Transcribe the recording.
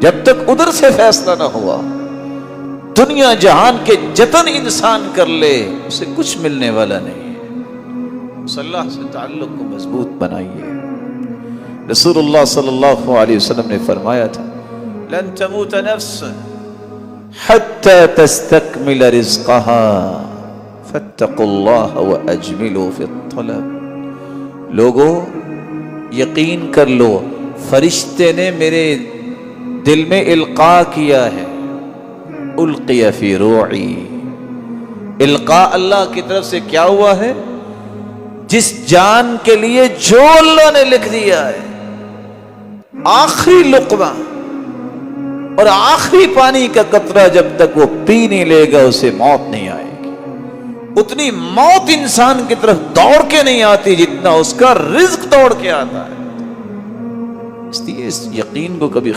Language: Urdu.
جب تک ادھر سے فیصلہ نہ ہوا، دنیا جہان کے جتن انسان کر لے اسے کچھ ملنے والا نہیں ہے۔ اس اللہ سے تعلق کو مضبوط بنائیے۔ رسول اللہ صلی اللہ علیہ وسلم نے فرمایا تھا، لن تموت نفس حتی تستکمل رزقها فاتقوا اللہ واجملوا فی الطلب۔ لوگوں یقین کر لو، فرشتے نے میرے دل میں القاء کیا ہے، القی فی روعی، القاء اللہ کی طرف سے کیا ہوا ہے؟ جس جان کے لیے جو اللہ نے لکھ دیا ہے، آخری لقمہ اور آخری پانی کا قطرہ جب تک وہ پی نہیں لے گا اسے موت نہیں آئے گی۔ اتنی موت انسان کی طرف دوڑ کے نہیں آتی جتنا اس کا رزق دوڑ کے آتا ہے۔ اس لیے اس یقین کو کبھی